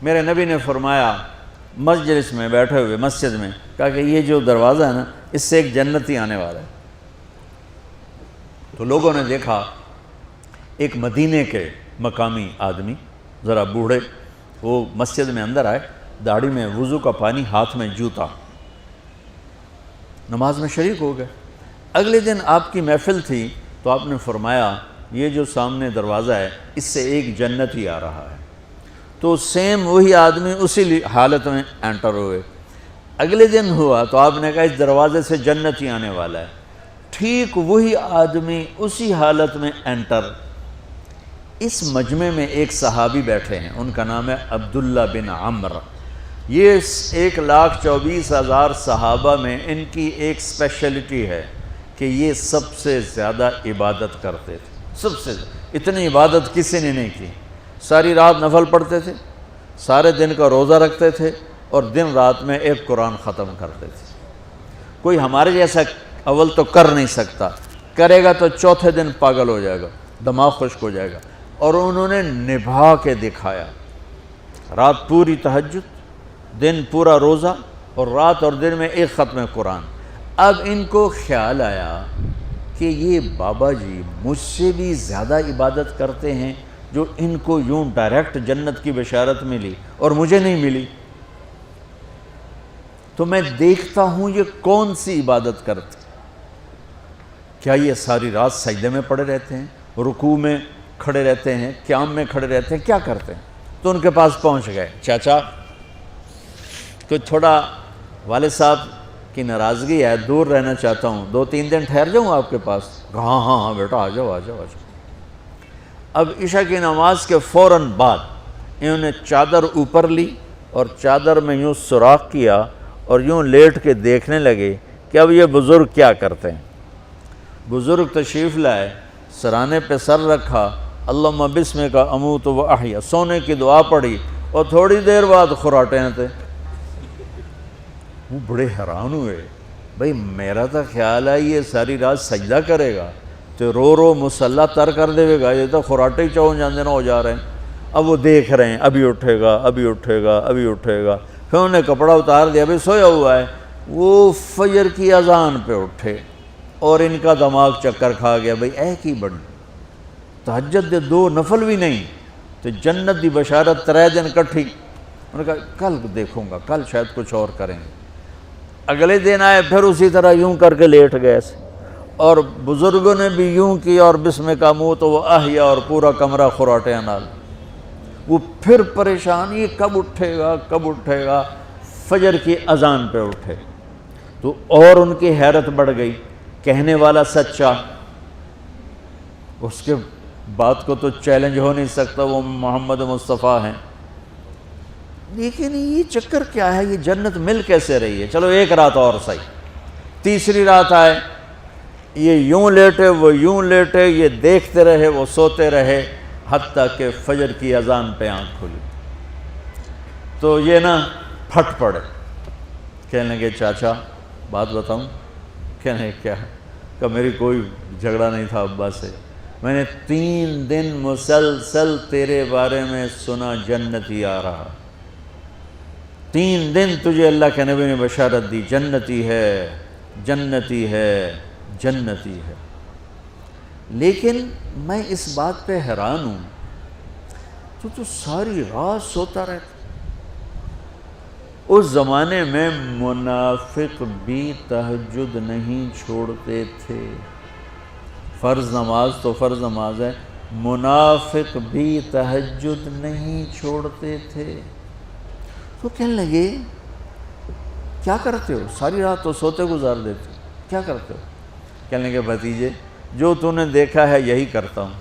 میرے نبی نے فرمایا مجلس میں بیٹھے ہوئے مسجد میں، کہا کہ یہ جو دروازہ ہے نا اس سے ایک جنتی آنے والا ہے۔ تو لوگوں نے دیکھا ایک مدینے کے مقامی آدمی ذرا بوڑھے، وہ مسجد میں اندر آئے، داڑھی میں وضو کا پانی، ہاتھ میں جوتا، نماز میں شریک ہو گئے۔ اگلے دن آپ کی محفل تھی تو آپ نے فرمایا یہ جو سامنے دروازہ ہے اس سے ایک جنتی آ رہا ہے۔ تو سیم وہی آدمی اسی حالت میں انٹر ہوئے۔ اگلے دن ہوا تو آپ نے کہا اس دروازے سے جنتی آنے والا ہے، ٹھیک وہی آدمی اسی حالت میں انٹر۔ اس مجمع میں ایک صحابی بیٹھے ہیں، ان کا نام ہے عبداللہ بن عمرو۔ یہ 1,24,000 صحابہ میں ان کی ایک اسپیشلٹی ہے کہ یہ سب سے زیادہ عبادت کرتے تھے، سب سے اتنی عبادت کسی نے نہیں کی۔ ساری رات نفل پڑھتے تھے، سارے دن کا روزہ رکھتے تھے، اور دن رات میں ایک قرآن ختم کرتے تھے۔ کوئی ہمارے جیسا اول تو کر نہیں سکتا، کرے گا تو چوتھے دن پاگل ہو جائے گا، دماغ خشک ہو جائے گا، اور انہوں نے نبھا کے دکھایا۔ رات پوری تہجد، دن پورا روزہ، اور رات اور دن میں ایک ختم قرآن۔ اب ان کو خیال آیا کہ یہ بابا جی مجھ سے بھی زیادہ عبادت کرتے ہیں، جو ان کو یوں ڈائریکٹ جنت کی بشارت ملی اور مجھے نہیں ملی، تو میں دیکھتا ہوں یہ کون سی عبادت کرتے، کیا یہ ساری رات سجدے میں پڑے رہتے ہیں، رکوع میں کھڑے رہتے ہیں، قیام میں کھڑے رہتے ہیں، کیا کرتے ہیں؟ تو ان کے پاس پہنچ گئے، چاچا کوئی تھوڑا والد صاحب کی ناراضگی ہے، دور رہنا چاہتا ہوں، 2-3 دن ٹھہر جاؤں آپ کے پاس؟ ہاں ہاں ہاں بیٹا آ جاؤ آ جاؤ آ جاؤ۔ اب عشاء کی نماز کے فوراً بعد انہوں نے چادر اوپر لی اور چادر میں یوں سوراخ کیا اور یوں لیٹ کے دیکھنے لگے کہ اب یہ بزرگ کیا کرتے ہیں۔ بزرگ تشریف لائے، سرانے پہ سر رکھا، اللہم بسمک اموت و احیا، سونے کی دعا پڑھی، اور تھوڑی دیر بعد خراٹے تھے۔ وہ بڑے حیران ہوئے، بھئی میرا تو خیال ہے یہ ساری رات سجدہ کرے گا تو رو رو مسلح تر کر دے گا، یہ تو خراٹے ہی چون جاندے نہ ہو جا رہے ہیں۔ اب وہ دیکھ رہے ہیں ابھی اٹھے گا ابھی اٹھے گا ابھی اٹھے گا، پھر انہوں نے کپڑا اتار دیا، ابھی سویا ہوا ہے۔ وہ فجر کی اذان پہ اٹھے اور ان کا دماغ چکر کھا گیا، بھئی ایک ہی بڑی تہجد دے 2 نفل بھی نہیں تو جنت دی بشارت 3 دن کٹھی۔ انہوں نے کہا کل دیکھوں گا، کل شاید کچھ اور کریں گے۔ اگلے دن آئے، پھر اسی طرح یوں کر کے لیٹ گئے، اور بزرگوں نے بھی یوں کیا، اور بسمک اموت و احیا، اور پورا کمرہ خراٹے نال۔ وہ پھر پریشان، یہ کب اٹھے گا کب اٹھے گا؟ فجر کی اذان پہ اٹھے تو اور ان کی حیرت بڑھ گئی، کہنے والا سچا، اس کے بات کو تو چیلنج ہو نہیں سکتا، وہ محمد مصطفیٰ ہیں، لیکن یہ چکر کیا ہے، یہ جنت مل کیسے رہی ہے؟ چلو ایک رات اور صحیح۔ تیسری رات آئے، یہ یوں لیٹے وہ یوں لیٹے، یہ دیکھتے رہے وہ سوتے رہے، حتیٰ کہ فجر کی اذان پہ آنکھ کھلی تو یہ نا پھٹ پڑے، کہنے لگے چاچا بات بتاؤں؟ کہنے کیا؟ کہ میری کوئی جھگڑا نہیں تھا ابا سے، میں نے 3 دن مسلسل تیرے بارے میں سنا جنتی آ رہا، 3 دن تجھے اللہ کے نبی نے بشارت دی، جنتی ہے جنتی ہے جنتی ہے، لیکن میں اس بات پہ حیران ہوں تو ساری رات سوتا رہتا۔ اس زمانے میں منافق بھی تہجد نہیں چھوڑتے تھے، فرض نماز تو فرض نماز ہے، منافق بھی تہجد نہیں چھوڑتے تھے۔ تو کہنے لگے کیا کرتے ہو؟ ساری رات تو سوتے گزار دیتے، کیا کرتے ہو؟ کہنے لگے بھتیجے جو تو نے دیکھا ہے یہی کرتا ہوں۔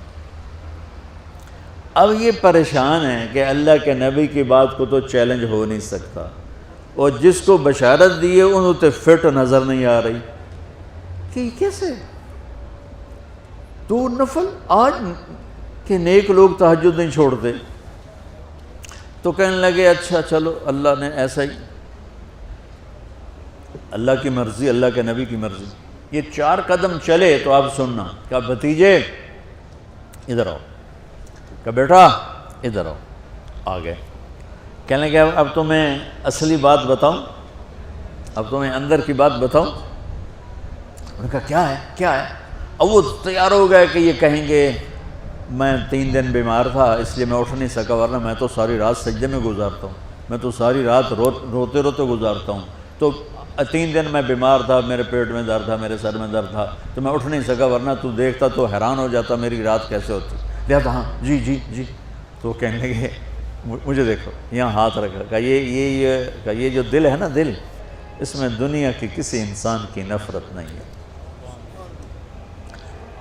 اب یہ پریشان ہے کہ اللہ کے نبی کی بات کو تو چیلنج ہو نہیں سکتا، اور جس کو بشارت دی ہے انہوں تے فٹ نظر نہیں آ رہی کہ کیسے تو نفل آج کہ نیک لوگ تہجد نہیں چھوڑتے۔ تو کہنے لگے اچھا چلو اللہ نے ایسا ہی، اللہ کی مرضی، اللہ کے نبی کی مرضی۔ یہ 4 قدم چلے تو آپ سننا، کہا بھتیجے ادھر آؤ، کہا بیٹا ادھر آؤ، آ گئے۔ کہنے لگے اب تو میں اصلی بات بتاؤں، اب تو میں اندر کی بات بتاؤں؟ انہوں نے کہا کیا ہے کیا ہے؟ اب وہ تیار ہو گئے کہ یہ کہیں گے میں 3 دن بیمار تھا اس لیے میں اٹھ نہیں سکا، ورنہ میں تو ساری رات سجدے میں گزارتا ہوں، میں تو ساری رات روتے روتے گزارتا ہوں، تو 3 دن میں بیمار تھا، میرے پیٹ میں درد تھا، میرے سر میں درد تھا، تو میں اٹھ نہیں سکا، ورنہ تو دیکھتا تو حیران ہو جاتا میری رات کیسے ہوتی۔ لہذا ہاں جی جی جی، تو کہنے لگے مجھے دیکھو، یہاں ہاتھ رکھا، کہا یہ جو دل ہے نا، دل، اس میں دنیا کی کسی انسان کی نفرت نہیں ہے،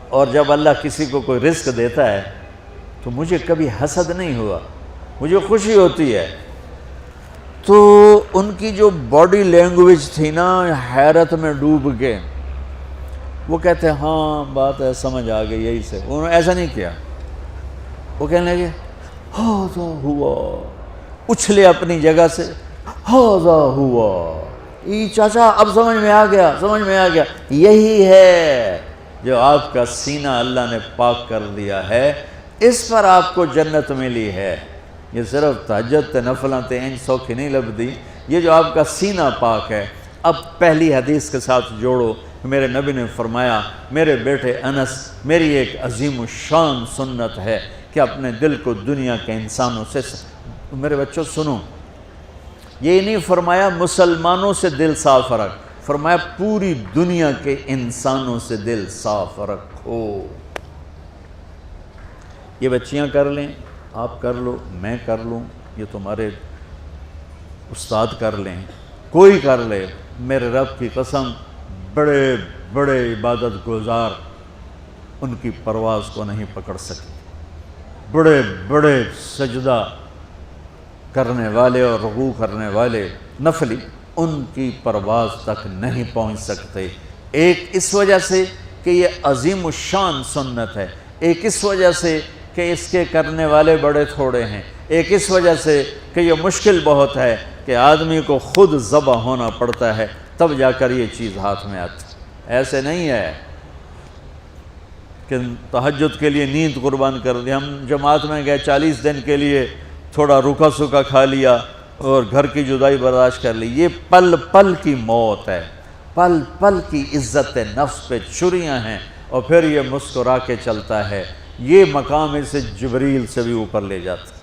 اور جب اللہ کسی کو کوئی رزق دیتا ہے تو مجھے کبھی حسد نہیں ہوا، مجھے خوشی ہوتی ہے۔ تو ان کی جو باڈی لینگویج تھی نا، حیرت میں ڈوب کے وہ کہتے ہیں ہاں بات ہے، سمجھ آ گئی، یہی سے۔ انہوں نے ایسا نہیں کیا، وہ کہنے لگے ہاذا ہوا، اچھلے اپنی جگہ سے، ہاذا ہوا، ای چاچا اب سمجھ میں آ گیا، سمجھ میں آ گیا، یہی ہے جو آپ کا سینہ اللہ نے پاک کر دیا ہے، اس پر آپ کو جنت ملی ہے۔ یہ صرف تہجد تے نفلاں تے انج سوکھی نہیں لبدی، یہ جو آپ کا سینہ پاک ہے۔ اب پہلی حدیث کے ساتھ جوڑو، میرے نبی نے فرمایا، میرے بیٹے انس، میری ایک عظیم الشان سنت ہے کہ اپنے دل کو دنیا کے انسانوں سے، میرے بچوں سنو، یہ نہیں فرمایا مسلمانوں سے دل صاف رکھ، فرمایا پوری دنیا کے انسانوں سے دل صاف رکھو۔ یہ بچیاں کر لیں، آپ کر لو، میں کر لوں، یہ تمہارے استاد کر لیں، کوئی کر لے، میرے رب کی قسم بڑے بڑے عبادت گزار ان کی پرواز کو نہیں پکڑ سکتے، بڑے بڑے سجدہ کرنے والے اور رکوع کرنے والے نفلی ان کی پرواز تک نہیں پہنچ سکتے۔ ایک اس وجہ سے کہ یہ عظیم الشان سنت ہے، ایک اس وجہ سے کہ اس کے کرنے والے بڑے تھوڑے ہیں، ایک اس وجہ سے کہ یہ مشکل بہت ہے کہ آدمی کو خود ذبح ہونا پڑتا ہے تب جا کر یہ چیز ہاتھ میں آتی۔ ایسے نہیں ہے کہ تہجد کے لیے نیند قربان کر دی، ہم جماعت میں گئے 40 دن کے لیے تھوڑا روکھا سوکھا کھا لیا اور گھر کی جدائی برداشت کر لی، یہ پل پل کی موت ہے، پل پل کی عزت نفس پہ چھریاں ہیں، اور پھر یہ مسکرا کے چلتا ہے، یہ مقام اسے جبریل سے بھی اوپر لے جاتا ہے۔